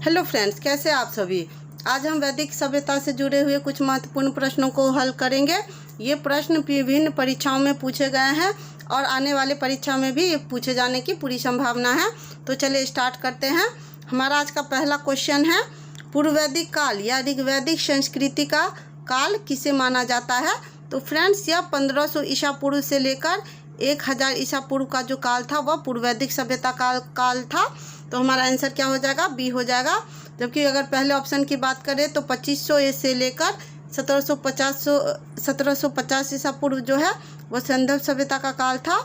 Hello friends, कैसे आप सभी। आज हम वैदिक सभ्यता से जुड़े हुए कुछ महत्वपूर्ण प्रश्नों को हल करेंगे। ये प्रश्न विभिन्न परीक्षाओं में पूछे गए हैं और आने वाले परीक्षा में भी पूछे जाने की पूरी संभावना है। तो चलिए स्टार्ट करते हैं। हमारा आज का पहला क्वेश्चन है, पूर्व वैदिक काल या ऋग्वैदिक संस्कृति का काल किसे माना जाता है। तो फ्रेंड्स, यह 1500 ईसा पूर्व से लेकर 1000 ईसा पूर्व का जो काल था वह पूर्व वैदिक सभ्यता का काल था। तो हमारा आंसर क्या हो जाएगा, बी हो जाएगा। जबकि अगर पहले ऑप्शन की बात करें तो 2500 से लेकर 1750 ईसा पूर्व जो है वह सिंधु सभ्यता का काल था।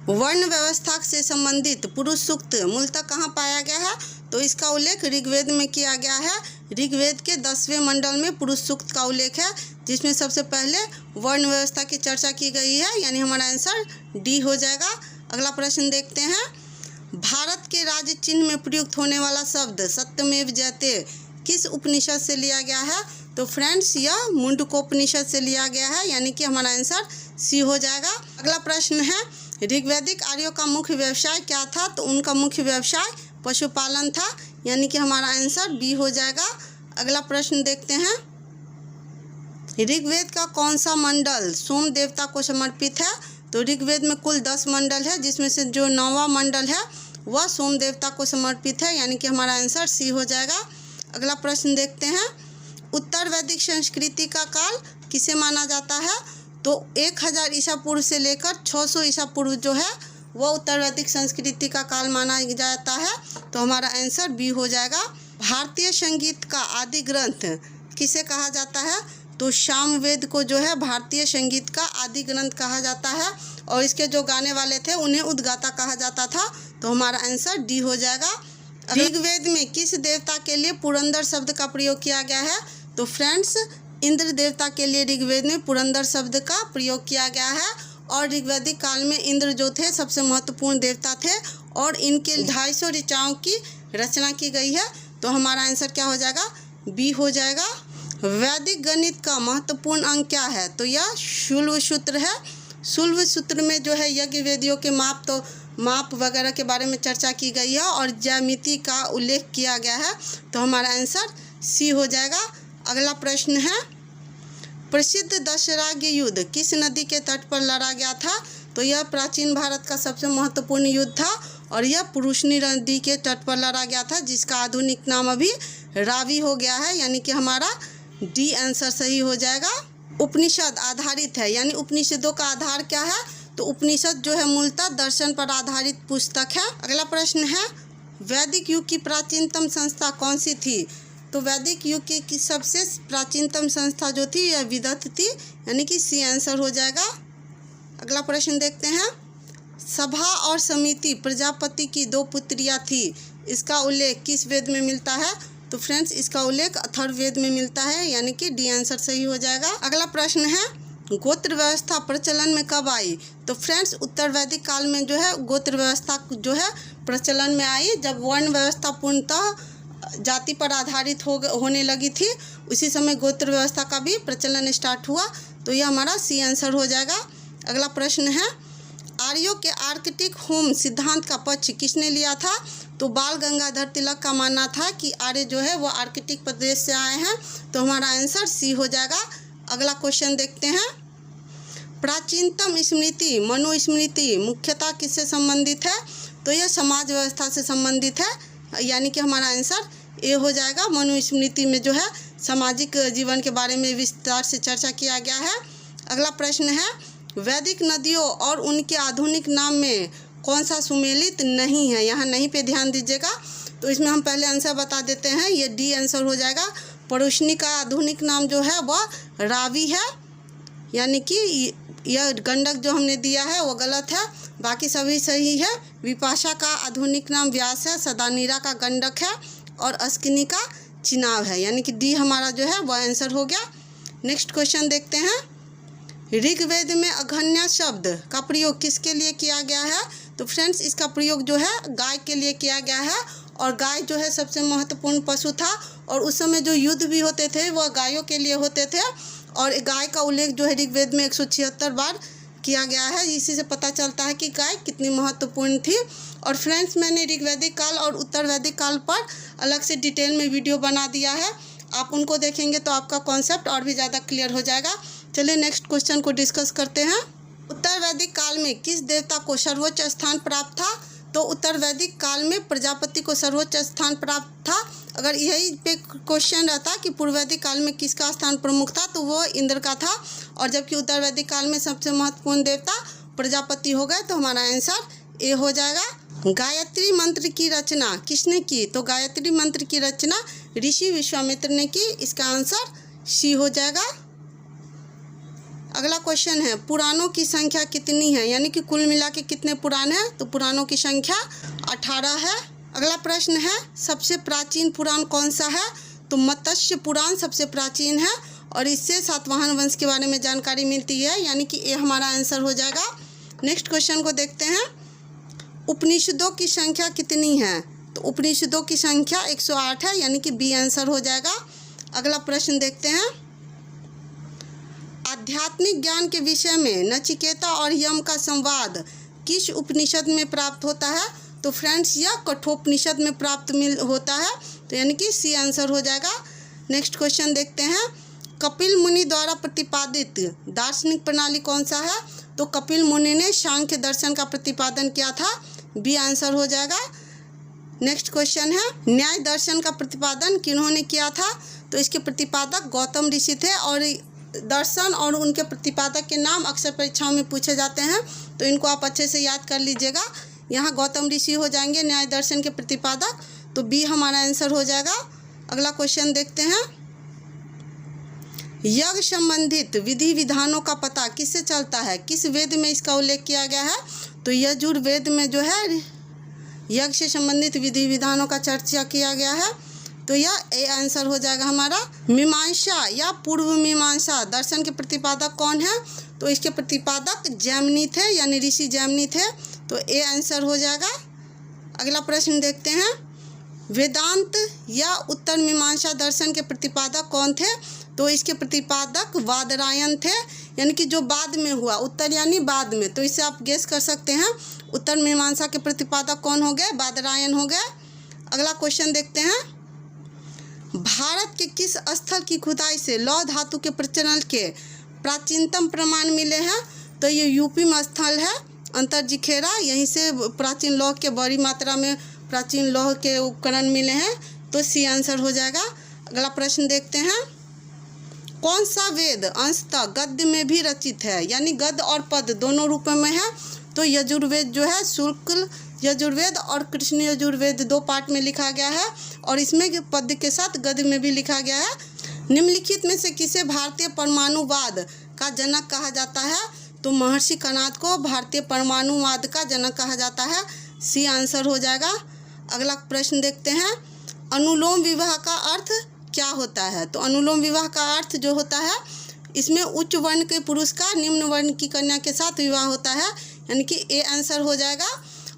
वर्ण व्यवस्था से संबंधित पुरुष सूक्त मूलतः कहाँ पाया गया है। तो इसका उल्लेख ऋग्वेद में किया गया है। ऋग्वेद के 10वें मंडल में पुरुष सूक्त का उल्लेख है, जिसमें सबसे पहले वर्ण व्यवस्था की चर्चा की गई है, यानी हमारा आंसर डी हो जाएगा। अगला प्रश्न देखते हैं, भारत के राज्य चिन्ह में प्रयुक्त होने वाला शब्द सत्यमेव जयते किस उपनिषद से लिया गया है। तो फ्रेंड्स, यह मुंडकोपनिषद से लिया गया है, यानी कि हमारा आंसर सी हो जाएगा। अगला प्रश्न है, ऋग्वैदिक आर्यों का मुख्य व्यवसाय क्या था। तो उनका मुख्य व्यवसाय पशुपालन था, यानी कि हमारा आंसर बी हो जाएगा। अगला प्रश्न देखते हैं, ऋग्वेद का कौन सा मंडल सोम देवता को समर्पित है। तो ऋग्वेद में कुल 10 मंडल है, जिसमें से जो 9वां मंडल है वह सोम देवता को समर्पित है, यानी कि हमारा आंसर सी हो जाएगा। अगला प्रश्न देखते हैं, उत्तर वैदिक संस्कृति का काल किसे माना जाता है। तो 1000 ईसा पूर्व से लेकर 600 ईसा पूर्व जो है वह उत्तर वैदिक संस्कृति का काल माना जाता है। तो हमारा आंसर बी हो जाएगा। भारतीय संगीत का आदि ग्रंथ किसे कहा जाता है। तो सामवेद को जो है भारतीय संगीत का आदि ग्रंथ कहा जाता है, और इसके जो गाने वाले थे उन्हें उद्गाता कहा जाता था। तो हमारा आंसर डी हो जाएगा। ऋग्वेद में किस देवता के लिए पुरंदर शब्द का प्रयोग किया गया है। तो फ्रेंड्स, इंद्र देवता के लिए ऋग्वेद में पुरंदर शब्द का प्रयोग किया गया है, और ऋग्वैदिक काल में इंद्र जो थे सबसे महत्वपूर्ण देवता थे, और इनके 250 ऋचाओं की रचना की गई है। तो हमारा आंसर क्या हो जाएगा, बी हो जाएगा। वैदिक गणित का महत्वपूर्ण अंग क्या है। तो यह शुल्ब सूत्र है। शुल्ब सूत्र में जो है यज्ञ वेदियों के माप वगैरह के बारे में चर्चा की गई है, और ज्यामिति का उल्लेख किया गया है। तो हमारा आंसर सी हो जाएगा। अगला प्रश्न है, प्रसिद्ध दशराग्य युद्ध किस नदी के तट पर लड़ा गया था। तो यह प्राचीन भारत का सबसे महत्वपूर्ण युद्ध था, और यह पुरुषनी नदी के तट पर लड़ा गया था, जिसका आधुनिक नाम अभी रावी हो गया है, यानी कि हमारा डी आंसर सही हो जाएगा। उपनिषद आधारित है, यानी उपनिषदों का आधार क्या है। तो उपनिषद जो है मूलतः दर्शन पर आधारित पुस्तक है। अगला प्रश्न है, वैदिक युग की प्राचीनतम संस्था कौन सी थी। तो वैदिक युग की सबसे प्राचीनतम संस्था जो थी यह विदत थी, यानी कि सी आंसर हो जाएगा। अगला प्रश्न देखते हैं, सभा और समिति प्रजापति की 2 पुत्रियां थी, इसका उल्लेख किस वेद में मिलता है। तो फ्रेंड्स, इसका उल्लेख अथर्ववेद में मिलता है, यानी कि डी आंसर सही हो जाएगा। अगला प्रश्न है, गोत्र व्यवस्था प्रचलन में कब आई। तो फ्रेंड्स, उत्तर वैदिक काल में जो है गोत्र व्यवस्था जो है प्रचलन में आई, जब वर्ण व्यवस्था पूर्णतः जाति पर आधारित होने लगी थी, उसी समय गोत्र व्यवस्था का भी प्रचलन स्टार्ट हुआ। तो यह हमारा सी आंसर हो जाएगा। अगला प्रश्न है, आर्यों के आर्कटिक होम सिद्धांत का पक्ष किसने लिया था। तो बाल गंगाधर तिलक का मानना था कि आर्य जो है वो आर्कटिक प्रदेश से आए हैं। तो हमारा आंसर सी हो जाएगा। अगला क्वेश्चन देखते हैं, प्राचीनतम स्मृति मनुस्मृति मुख्यतः किससे संबंधित है। तो यह समाज व्यवस्था से संबंधित है, यानी कि हमारा आंसर ए हो जाएगा। मनुस्मृति में जो है सामाजिक जीवन के बारे में विस्तार से चर्चा किया गया है। अगला प्रश्न है, वैदिक नदियों और उनके आधुनिक नाम में कौन सा सुमेलित नहीं है। यहाँ नहीं पे ध्यान दीजिएगा। तो इसमें हम पहले आंसर बता देते हैं, ये डी आंसर हो जाएगा। परुष्णी का आधुनिक नाम जो है वह रावी है, यानी कि यह गंडक जो हमने दिया है वो गलत है, बाकी सभी सही है। विपाशा का आधुनिक नाम व्यास है, सदानीरा का गंडक है, और अस्किनी का चिनाब है, यानी कि डी हमारा जो है वह आंसर हो गया। नेक्स्ट क्वेश्चन देखते हैं, ऋग्वेद में अघन्या शब्द का प्रयोग किसके लिए किया गया है। तो फ्रेंड्स, इसका प्रयोग जो है गाय के लिए किया गया है, और गाय जो है सबसे महत्वपूर्ण पशु था, और उस समय जो युद्ध भी होते थे वह गायों के लिए होते थे, और गाय का उल्लेख जो है ऋग्वेद में 176 बार किया गया है। इसी से पता चलता है कि गाय कितनी महत्वपूर्ण थी। और फ्रेंड्स, मैंने ऋग्वैदिक काल और उत्तर वैदिक काल पर अलग से डिटेल में वीडियो बना दिया है, आप उनको देखेंगे तो आपका कॉन्सेप्ट और भी ज़्यादा क्लियर हो जाएगा। चलिए नेक्स्ट क्वेश्चन को डिस्कस करते हैं। उत्तर वैदिक काल में किस देवता को सर्वोच्च स्थान प्राप्त था? तो उत्तर वैदिक काल में प्रजापति को सर्वोच्च स्थान प्राप्त था। अगर यही पे क्वेश्चन रहता कि पूर्व वैदिक काल में किसका स्थान प्रमुख था, तो वो इंद्र का था। और जबकि उत्तर वैदिक काल में सबसे महत्वपूर्ण देवता प्रजापति हो गए, तो हमारा आंसर ए हो जाएगा। गायत्री मंत्र की रचना किसने की? तो गायत्री मंत्र की रचना ऋषि विश्वामित्र ने की। इसका आंसर सी हो जाएगा। अगला क्वेश्चन है, पुराणों की संख्या कितनी है? यानी कि कुल मिला के कितने पुराण हैं? तो पुराणों की संख्या 18 है। अगला प्रश्न है, सबसे प्राचीन पुराण कौन सा है? तो मत्स्य पुराण सबसे प्राचीन है और इससे सातवाहन वंश के बारे में जानकारी मिलती है, यानी कि ये हमारा आंसर हो जाएगा। नेक्स्ट क्वेश्चन को देखते हैं, उपनिषदों की संख्या कितनी है? तो उपनिषदों की संख्या 108 है, यानी कि बी आंसर हो जाएगा। अगला प्रश्न देखते हैं, आध्यात्मिक ज्ञान के विषय में नचिकेता और यम का संवाद किस उपनिषद में प्राप्त होता है? तो फ्रेंड्स, यह कठोपनिषद में प्राप्त होता है, तो यानी कि सी आंसर हो जाएगा। नेक्स्ट क्वेश्चन देखते हैं, कपिल मुनि द्वारा प्रतिपादित दार्शनिक प्रणाली कौन सा है? तो कपिल मुनि ने सांख्य दर्शन का प्रतिपादन किया था, बी आंसर हो जाएगा। नेक्स्ट क्वेश्चन है, न्याय दर्शन का प्रतिपादन किन्होंने किया था? तो इसके प्रतिपादक गौतम ऋषि थे। और दर्शन और उनके प्रतिपादक के नाम अक्सर परीक्षाओं में पूछे जाते हैं, तो इनको आप अच्छे से याद कर लीजिएगा। यहाँ गौतम ऋषि हो जाएंगे न्याय दर्शन के प्रतिपादक, तो बी हमारा आंसर हो जाएगा। अगला क्वेश्चन देखते हैं, यज्ञ संबंधित विधि विधानों का पता किससे चलता है? किस वेद में इसका उल्लेख किया गया है? तो यजुर्वेद में जो है यज्ञ से संबंधित विधि विधानों का चर्चा किया गया है, तो यह ए आंसर हो जाएगा हमारा। मीमांसा या पूर्व मीमांसा दर्शन के प्रतिपादक कौन है? तो इसके प्रतिपादक जैमिनी थे, यानी ऋषि जैमिनी थे, तो ए आंसर हो जाएगा। अगला प्रश्न देखते हैं, वेदांत या उत्तर मीमांसा दर्शन के प्रतिपादक कौन थे? तो इसके प्रतिपादक वादरायण थे, यानी कि जो बाद में हुआ, उत्तर यानी बाद में, तो इससे आप गेस कर सकते हैं उत्तर मीमांसा के प्रतिपादक कौन हो गए? वादरायण हो गए। अगला क्वेश्चन देखते हैं, भारत के किस स्थल की खुदाई से लौह धातु के प्रचलन के प्राचीनतम प्रमाण मिले हैं? तो ये यूपी में स्थल है अंतरजिखेरा, यहीं से प्राचीन लौह के बड़ी मात्रा में प्राचीन लौह के उपकरण मिले हैं, तो सी आंसर हो जाएगा। अगला प्रश्न देखते हैं, कौन सा वेद अंशतः गद्य में भी रचित है? यानी गद्य और पद दोनों रूपों में है। तो यजुर्वेद जो है शुक्ल यजुर्वेद और कृष्ण यजुर्वेद 2 पार्ट में लिखा गया है, और इसमें पद के साथ गद्य में भी लिखा गया है। निम्नलिखित में से किसे भारतीय परमाणुवाद का जनक कहा जाता है? तो महर्षि कणाद को भारतीय परमाणुवाद का जनक कहा जाता है, सी आंसर हो जाएगा। अगला प्रश्न देखते हैं, अनुलोम विवाह का अर्थ क्या होता है? तो अनुलोम विवाह का अर्थ जो होता है, इसमें उच्च वर्ण के पुरुष का निम्न वर्ण की कन्या के साथ विवाह होता है, यानी कि ए आंसर हो जाएगा।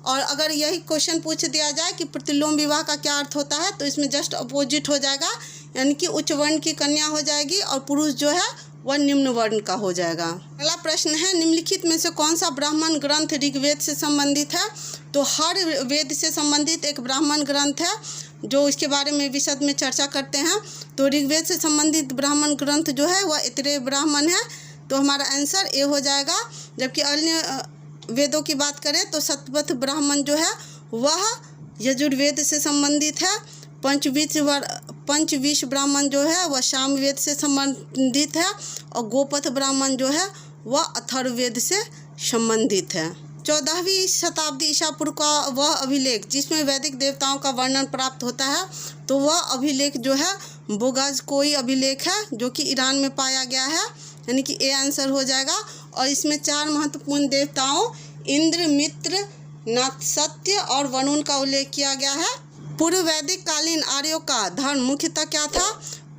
और अगर यही क्वेश्चन पूछ दिया जाए कि प्रतिलोम विवाह का क्या अर्थ होता है, तो इसमें जस्ट अपोजिट हो जाएगा, यानी कि उच्च वर्ण की कन्या हो जाएगी और पुरुष जो है वह निम्न वर्ण का हो जाएगा। अगला प्रश्न है, निम्नलिखित में से कौन सा ब्राह्मण ग्रंथ ऋग्वेद से संबंधित है? तो हर वेद से संबंधित एक ब्राह्मण ग्रंथ है, जो इसके बारे में विशद में चर्चा करते हैं। तो ऋग्वेद से संबंधित ब्राह्मण ग्रंथ जो है वह ऐतरेय ब्राह्मण है, तो हमारा आंसर ए हो जाएगा। जबकि अन्य वेदों की बात करें तो शतपथ ब्राह्मण जो है वह यजुर्वेद से संबंधित है। पंचविश ब्राह्मण जो है वह सामवेद से संबंधित है, और गोपथ ब्राह्मण जो है वह अथर्ववेद से संबंधित है। 14वीं शताब्दी ईसा पूर्व का वह अभिलेख जिसमें वैदिक देवताओं का वर्णन प्राप्त होता है, तो वह अभिलेख जो है बोगाज कोई अभिलेख है, जो कि ईरान में पाया गया है, यानी कि ए आंसर हो जाएगा। और इसमें 4 महत्वपूर्ण देवताओं इंद्र, मित्र, नाथसत्य और वरुण का उल्लेख किया गया है। पूर्व वैदिक कालीन आर्यों का धर्म मुख्यतः क्या था?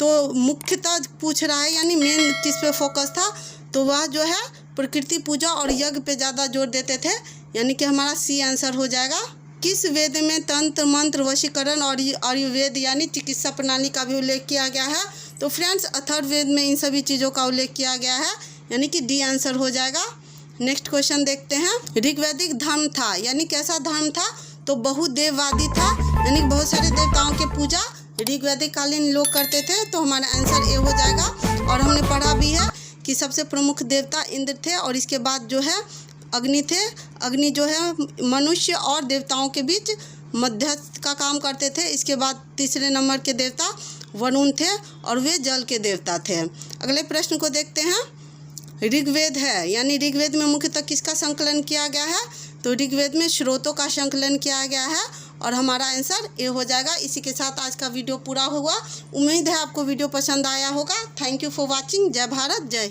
तो मुख्यतः पूछ रहा है, यानी मेन किस पे फोकस था? तो वह जो है प्रकृति पूजा और यज्ञ पे ज़्यादा जोर देते थे, यानी कि हमारा सी आंसर हो जाएगा। किस वेद में तंत्र मंत्र वशीकरण और आयुर्वेद यानी चिकित्सा प्रणाली का भी उल्लेख किया गया है? तो फ्रेंड्स, अथर्ववेद में इन सभी चीज़ों का उल्लेख किया गया है, यानी कि डी आंसर हो जाएगा। नेक्स्ट क्वेश्चन देखते हैं। ऋग्वैदिक धर्म था यानी कैसा धर्म था? तो बहुदेववादी था, यानी बहुत सारे देवताओं की पूजा ऋग्वैदिक कालीन लोग करते थे। तो हमारा आंसर ए हो जाएगा। और हमने पढ़ा भी है कि सबसे प्रमुख देवता इंद्र थे और इसके बाद जो है अग्नि थे। अग्नि जो है मनुष्य और देवताओं के बीच मध्यस्थ का काम करते थे। इसके बाद तीसरे नंबर के देवता वरुण थे और वे जल के देवता थे। अगले प्रश्न को देखते हैं। ऋग्वेद है यानी ऋग्वेद में मुख्यतः किसका संकलन किया गया है? तो ऋग्वेद में स्रोतों का संकलन किया गया है और हमारा आंसर ए हो जाएगा। इसी के साथ आज का वीडियो पूरा हुआ। उम्मीद है आपको वीडियो पसंद आया होगा। Thank you for watching. जय भारत, जय